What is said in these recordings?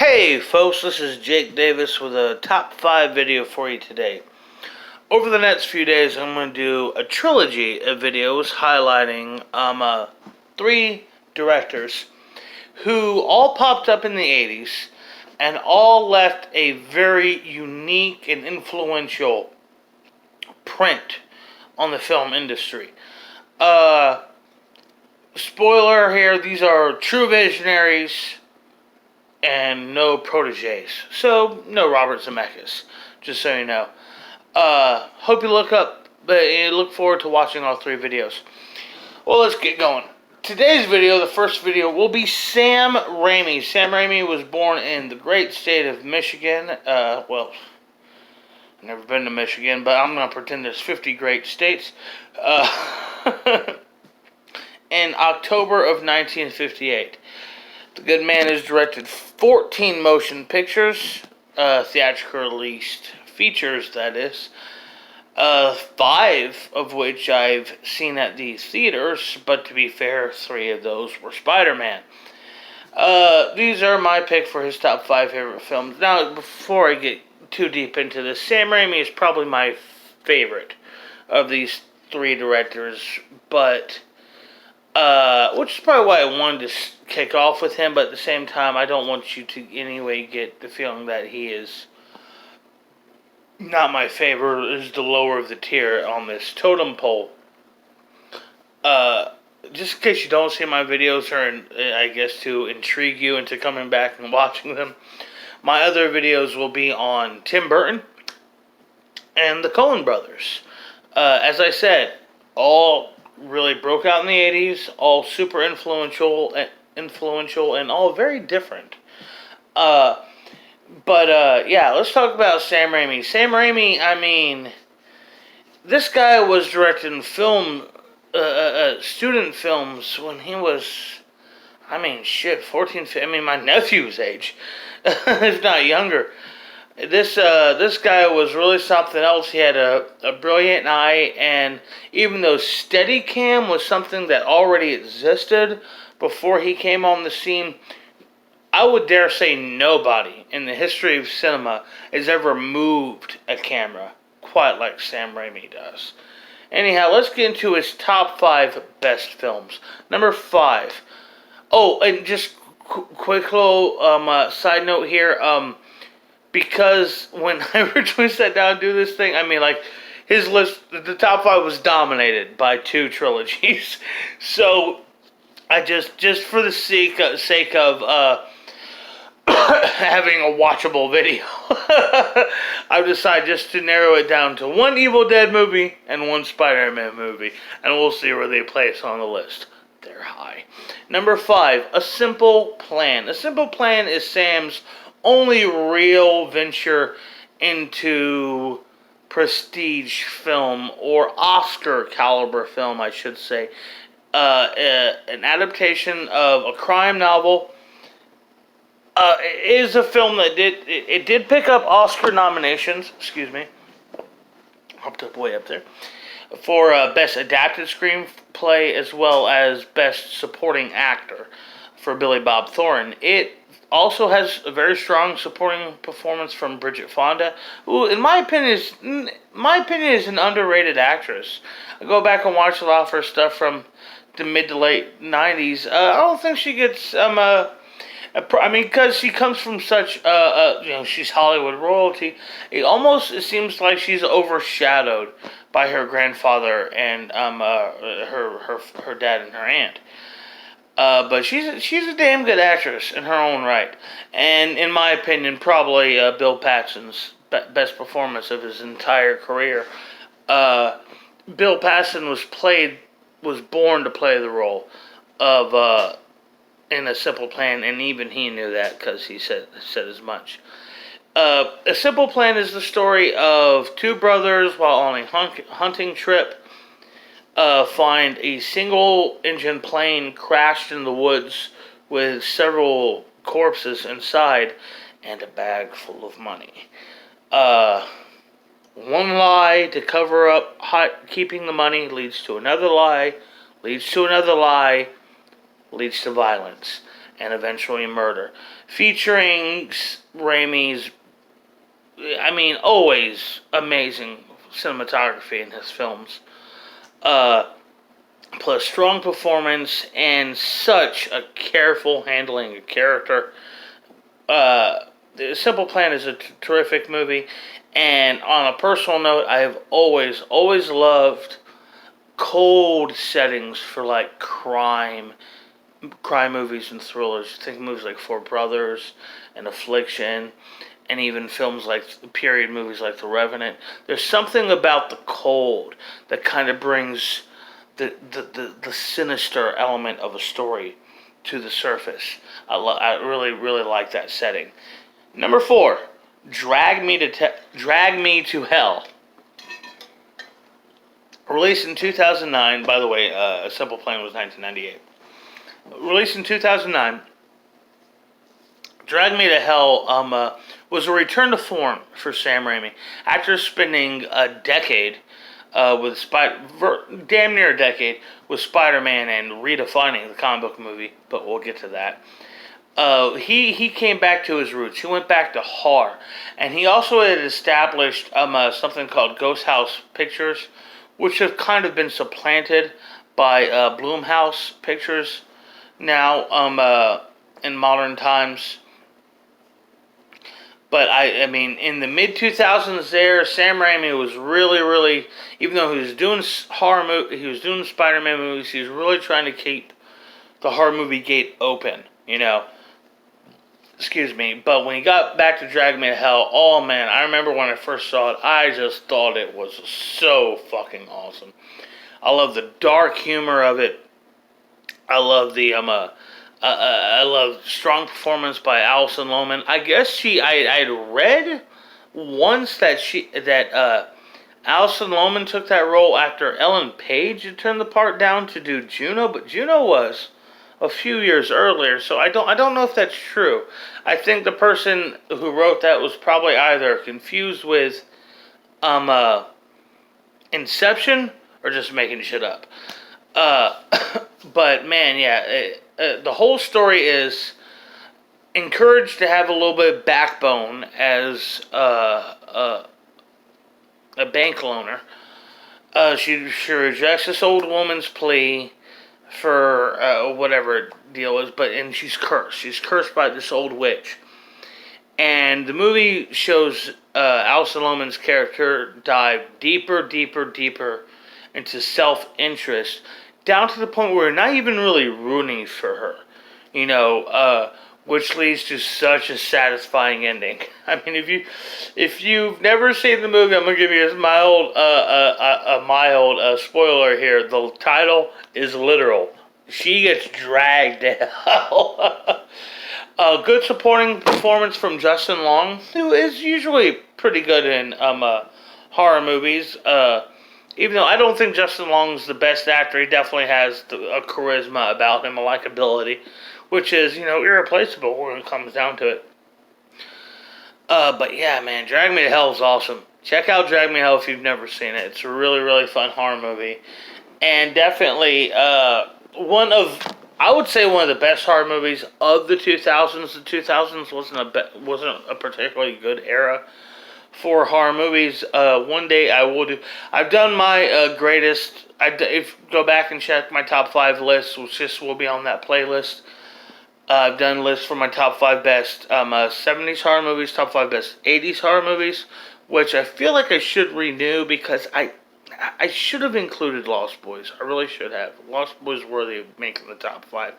Hey folks, this is Jake Davis with a top 5 video for you today. Over the next few days, I'm going to do a trilogy of videos highlighting 3 directors who all popped up in the 80s and all left a very unique and influential print on the film industry. Spoiler here, these are true visionaries and no proteges. So, no Robert Zemeckis, just so you know. Hope you look forward to watching all 3 videos. Well, let's get going. Today's video, the first video, will be Sam Raimi. Sam Raimi was born in the great state of Michigan. Well, I've never been to Michigan, but I'm going to pretend there's 50 great states. In October of 1958. The good man has directed 14 motion pictures, theatrically released features, that is. 5 of which I've seen at these theaters, but to be fair, 3 of those were SpiderMan. These are my pick for his top 5 favorite films. Now, before I get too deep into this, Sam Raimi is probably my favorite of these 3 directors, but which is probably why I wanted to kick off with him, but at the same time, I don't want you to in any way get the feeling that he is not my favorite, is the lower of the tier on this totem pole. Just in case you don't see my videos, or I guess to intrigue you into coming back and watching them, my other videos will be on Tim Burton and the Coen brothers. As I said, all really broke out in the 80s, all super influential and all very different. Yeah, let's talk about Sam Raimi. Sam Raimi, I mean, this guy was directing student films when he was, 14, 15, my nephew's age, if not younger. This guy was really something else. He had a brilliant eye, and even though Steadicam was something that already existed before he came on the scene, I would dare say nobody in the history of cinema has ever moved a camera quite like Sam Raimi does. Anyhow, let's get into his top 5 best films. Number 5. Oh, and just quick little side note here. Because when I originally sat down to do this thing, his list, the top 5 was dominated by 2 trilogies. So, I just for the sake of having a watchable video, I've decided just to narrow it down to 1 Evil Dead movie and 1 Spider-Man movie. And we'll see where they place on the list. They're high. Number 5, A Simple Plan. A Simple Plan is Sam's only real venture into prestige film, or Oscar caliber film, I should say. An adaptation of a crime novel. It is a film that did pick up Oscar nominations. Excuse me, hopped up way up there, for best adapted screenplay as well as best supporting actor for Billy Bob Thornton. It also has a very strong supporting performance from Bridget Fonda, who, in my opinion, is an underrated actress. I go back and watch a lot of her stuff from the mid to late 90s. I don't think she gets because she comes from such she's Hollywood royalty. It seems like she's overshadowed by her grandfather and her dad and her aunt. But she's a damn good actress in her own right, and in my opinion, probably Bill Paxton's best performance of his entire career. Bill Paxton was born to play the role of in A Simple Plan, and even he knew that because he said as much. A Simple Plan is the story of 2 brothers while on a hunting trip. Find a single-engine plane crashed in the woods with several corpses inside and a bag full of money. One lie to cover up keeping the money leads to another lie, leads to another lie, leads to violence. and eventually murder. Featuring Raimi's, always amazing cinematography in his films. Plus strong performance and such a careful handling of character. The Simple Plan is a terrific movie, and on a personal note, I have always loved cold settings for like crime movies and thrillers. Think movies like Four Brothers and Affliction, and even films like period movies like The Revenant. There's something about the cold that kind of brings the sinister element of a story to the surface. I really like that setting. Number 4, Drag Me to Hell. Released in 2009. By the way, A Simple Plan was 1998. Released in 2009. Drag Me to Hell was a return to form for Sam Raimi after spending a decade damn near a decade with Spider-Man and redefining the comic book movie, but we'll get to that. He came back to his roots. He went back to horror, and he also had established something called Ghost House Pictures, which have kind of been supplanted by Blumhouse Pictures now in modern times. But in the mid-2000s there, Sam Raimi was really, even though he was doing horror movie, he was doing Spider-Man movies, he was really trying to keep the horror movie gate open, Excuse me. But when he got back to Drag Me to Hell, oh man, I remember when I first saw it, I just thought it was so fucking awesome. I love the dark humor of it. I love the I love strong performance by Alison Lohman. I guess I read once that Alison Lohman took that role after Ellen Page had turned the part down to do Juno, but Juno was a few years earlier, so I don't know if that's true. I think the person who wrote that was probably either confused with Inception or just making shit up. But man, yeah, the whole story is encouraged to have a little bit of backbone as a bank loaner. She rejects this old woman's plea for whatever deal is, and she's cursed. She's cursed by this old witch. And the movie shows Alison Lohman's character dive deeper into self-interest, down to the point where we're not even really rooting for her, which leads to such a satisfying ending. I mean, if you've never seen the movie, I'm gonna give you a mild spoiler here. The title is literal. She gets dragged to hell. Good supporting performance from Justin Long, who is usually pretty good in horror movies. Even though I don't think Justin Long's the best actor, he definitely has a charisma about him, a likability, which is, irreplaceable when it comes down to it. But yeah, man, Drag Me to Hell is awesome. Check out Drag Me to Hell if you've never seen it. It's a really fun horror movie. And definitely one of the best horror movies of the 2000s. The 2000s wasn't a particularly good era for horror movies. One day I will do. I've done my greatest. Go back and check my top 5 list, which will be on that playlist. I've done lists for my top 5 best 70s horror movies, top 5 best 80s horror movies, which I feel like I should renew because I should have included Lost Boys. I really should have. Lost Boys worthy of making the top 5.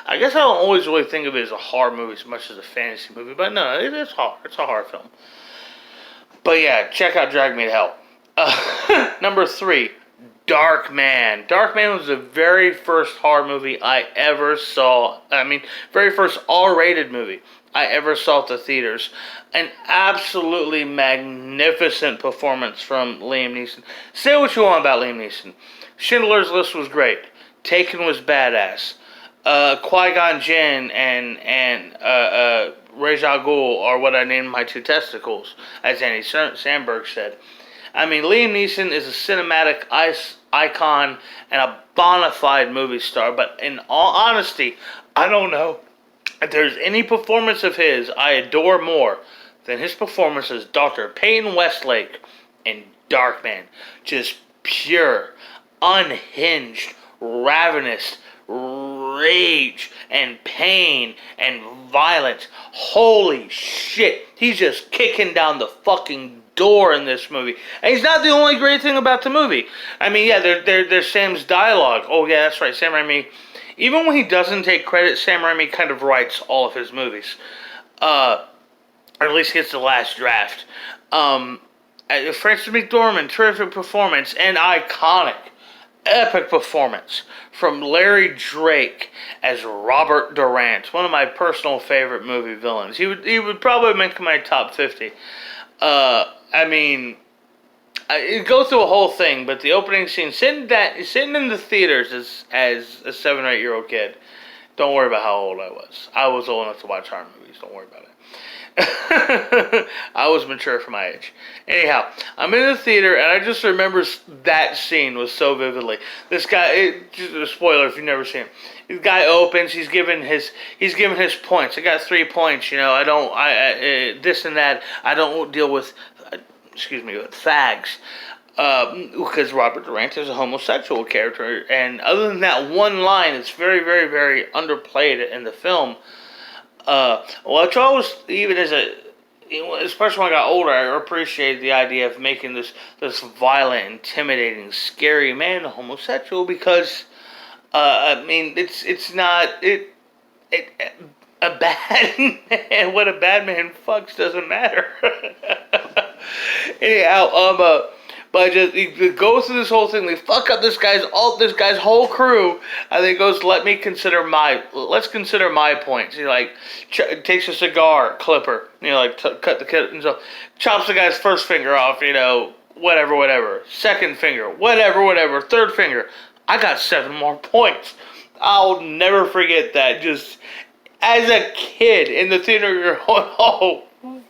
I guess I don't always really think of it as a horror movie as much as a fantasy movie, but no, it is horror. It's a horror film. But yeah, check out Drag Me to Hell. Number 3, Darkman. Darkman was the very first horror movie I ever saw. Very first R-rated movie I ever saw at the theaters. An absolutely magnificent performance from Liam Neeson. Say what you want about Liam Neeson. Schindler's List was great. Taken was badass. Qui-Gon Jinn and Ra's al Ghul are what I named my 2 testicles, as Andy Samberg said. Liam Neeson is a cinematic icon and a bona fide movie star, but in all honesty, I don't know if there's any performance of his I adore more than his performance as Dr. Peyton Westlake in Darkman. Just pure, unhinged, ravenous rage and pain and violence. Holy shit. He's just kicking down the fucking door in this movie. And he's not the only great thing about the movie. I mean, yeah, there's Sam's dialogue. Oh, yeah, that's right. Sam Raimi, even when he doesn't take credit, Sam Raimi kind of writes all of his movies. Or at least gets the last draft. Frances McDormand, terrific performance and iconic, epic performance from Larry Drake as Robert Durant, one of my personal favorite movie villains. He would probably make my top 50. I mean, it go through a whole thing, but the opening scene, sitting in the theaters as a 7 or 8 year old kid. Don't worry about how old I was. I was old enough to watch horror movies. Don't worry about it. I was mature for my age. Anyhow, I'm in the theater, and I just remember that scene was so vividly. This guy, just a spoiler if you've never seen him. The guy opens. He's given his points. I got 3 points. You know, this and that. I don't deal with, with fags. Because Robert Durant is a homosexual character, and other than that one line, it's very, very, very underplayed in the film. Which I always, even especially when I got older, I appreciated the idea of making this violent, intimidating, scary man a homosexual, because, I mean, it's not, a bad man, what a bad man fucks doesn't matter. Anyhow, but you go through this whole thing. They fuck up this guy's whole crew, and then he goes, let's consider my points. He takes a cigar clipper, cut the kid, and so chops the guy's first finger off. Whatever. Second finger, whatever. Third finger. I got 7 more points. I'll never forget that. Just as a kid in the theater, you're going, oh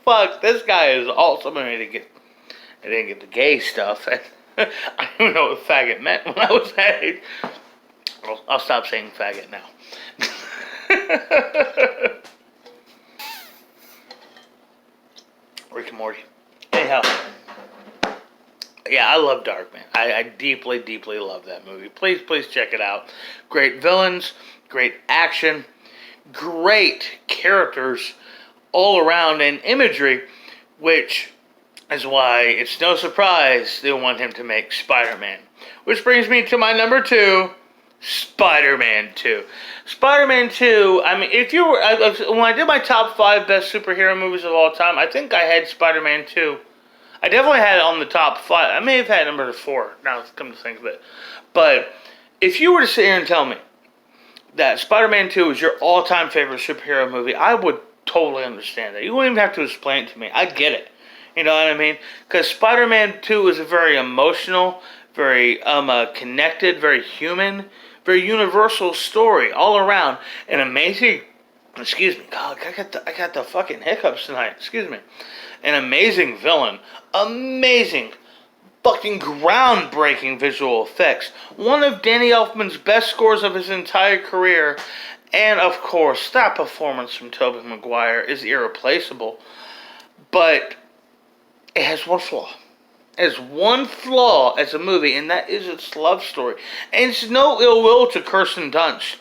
fuck, this guy is awesome. I didn't get the gay stuff. I didn't know what faggot meant when I was that age. I'll stop saying faggot now. Rick and Morty. Anyhow. Yeah, I love Darkman. I deeply, deeply love that movie. Please check it out. Great villains, great action, great characters all around, and imagery, which is why it's no surprise they want him to make Spider-Man. Which brings me to my number 2, Spider-Man 2. Spider-Man 2, I mean, when I did my top 5 best superhero movies of all time, I think I had Spider-Man 2. I definitely had it on the top 5. I may have had number 4, now come to think of it. But if you were to sit here and tell me that Spider-Man 2 is your all-time favorite superhero movie, I would totally understand that. You wouldn't even have to explain it to me. I get it. You know what I mean? Because Spider-Man 2 is a very emotional, very connected, very human, very universal story all around. An amazing, excuse me, God, I got the fucking hiccups tonight. Excuse me. An amazing villain, amazing, fucking groundbreaking visual effects. One of Danny Elfman's best scores of his entire career, and of course, that performance from Tobey Maguire is irreplaceable. But it has one flaw. It has one flaw as a movie, and that is its love story. And it's no ill will to Kirsten Dunst.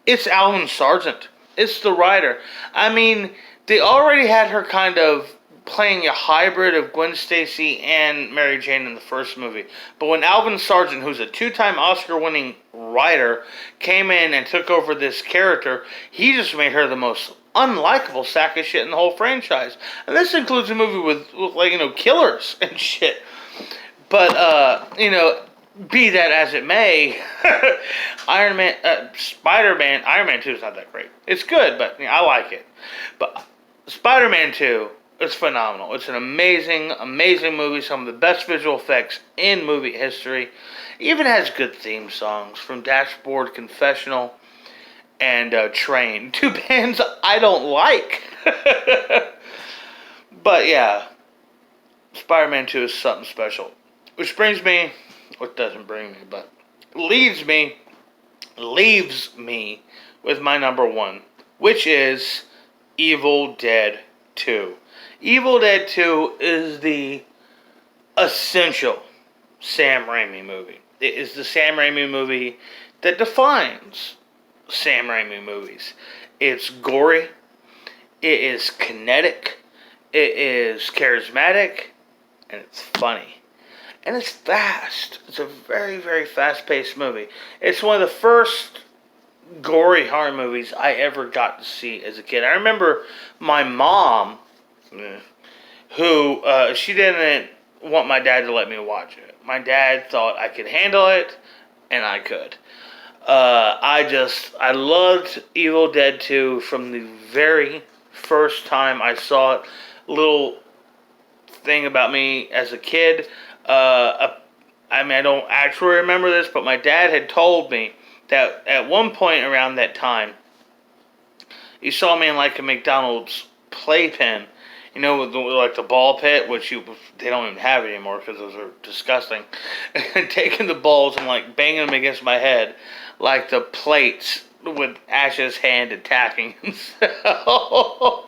It's Alvin Sargent. It's the writer. I mean, they already had her kind of playing a hybrid of Gwen Stacy and Mary Jane in the first movie. But when Alvin Sargent, who's a 2-time Oscar-winning writer, came in and took over this character, he just made her the most unlikable sack of shit in the whole franchise. And this includes a movie with killers and shit. But, be that as it may, Spider-Man 2 is not that great. It's good, but I like it. But Spider-Man 2, it's phenomenal. It's an amazing, amazing movie. Some of the best visual effects in movie history. It even has good theme songs from Dashboard Confessional and Train. 2 bands I don't like. But yeah, Spider-Man 2 is something special. Which brings me, what doesn't bring me, but leaves me with my number 1. which is Evil Dead 2. Evil Dead 2 is the essential Sam Raimi movie. It is the Sam Raimi movie that defines Sam Raimi movies. It's gory, it is kinetic, it is charismatic, and it's funny. And it's fast. It's a very, very fast-paced movie. It's one of the first gory horror movies I ever got to see as a kid. I remember my mom, who, she didn't want my dad to let me watch it. My dad thought I could handle it, and I could. I loved Evil Dead 2 from the very first time I saw it. Little thing about me as a kid, I don't actually remember this, but my dad had told me that at one point around that time, he saw me in like a McDonald's playpen, with like the ball pit, which they don't even have anymore because those are disgusting, and taking the balls and like banging them against my head like the plates with Ash's hand attacking himself.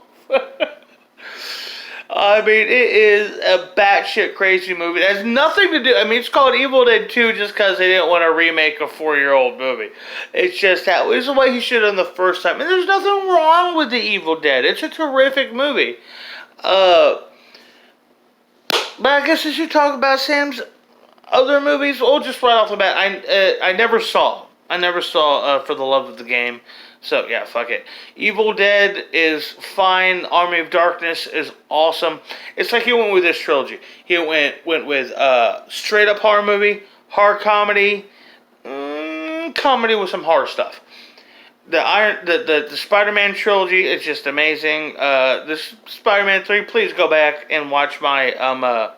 I mean, it is a batshit crazy movie. It has nothing to do... it's called Evil Dead 2 just because they didn't want to remake a 4-year-old movie. It's just that... It's the way he should have done the first time. And there's nothing wrong with the Evil Dead. It's a terrific movie. But I guess I should talk about Sam's other movies. Well, just right off the bat, I never saw For the Love of the Game. So, yeah, fuck it. Evil Dead is fine. Army of Darkness is awesome. It's like he went with this trilogy. He went with straight up horror movie, horror comedy, comedy with some horror stuff. The Spider-Man trilogy is just amazing. This Spider-Man 3, please go back and watch my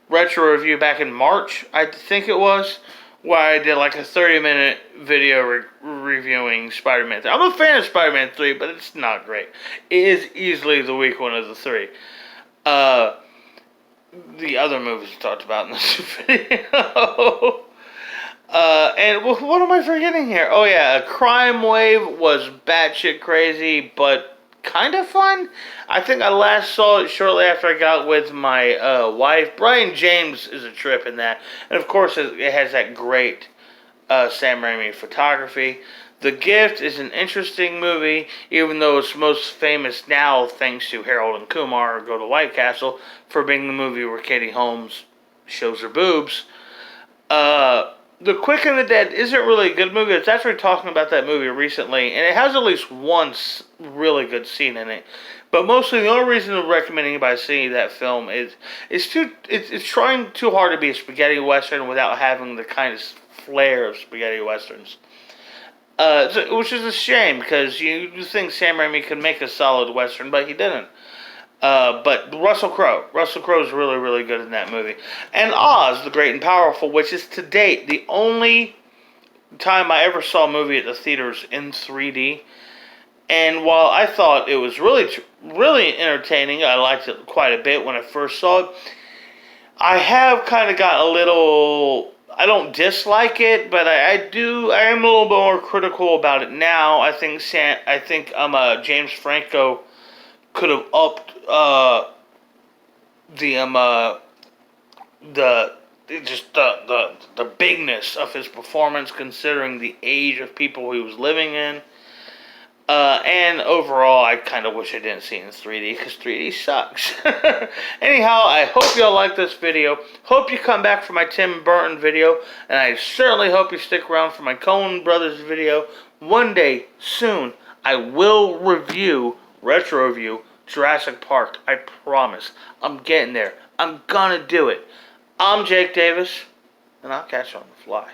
retro review back in March, I think it was, where I did like a 30-minute video reviewing Spider-Man 3. I'm a fan of Spider-Man 3, but it's not great. It is easily the weak one of the three. The other movies I talked about in this video. And what am I forgetting here? Oh yeah, Crime Wave was batshit crazy, but kind of fun. I think I last saw it shortly after I got with my wife. Brian James is a trip in that. And of course it has that great Sam Raimi photography. The Gift is an interesting movie, even though it's most famous now thanks to Harold and Kumar Go to White Castle for being the movie where Katie Holmes shows her boobs. The Quick and the Dead isn't really a good movie. It's actually talking about that movie recently, and it has at least one really good scene in it. But mostly the only reason I'm recommending anybody see that film is it's trying too hard to be a spaghetti western without having the kind of flair of spaghetti westerns. Which is a shame, because you think Sam Raimi could make a solid western, but he didn't. But Russell Crowe is really, really good in that movie. And Oz, the Great and Powerful, which is to date the only time I ever saw a movie at the theaters in 3D. And while I thought it was really, really entertaining, I liked it quite a bit when I first saw it, I have kind of got a little... I don't dislike it, but I am a little bit more critical about it now. I think James Franco could have upped the bigness of his performance, considering the age of people he was living in. And overall, I kind of wish I didn't see it in 3D, because 3D sucks. Anyhow, I hope y'all like this video. Hope you come back for my Tim Burton video. And I certainly hope you stick around for my Coen Brothers video. One day, soon, I will retro review Jurassic Park. I promise. I'm getting there. I'm gonna do it. I'm Jake Davis, and I'll catch you on the fly.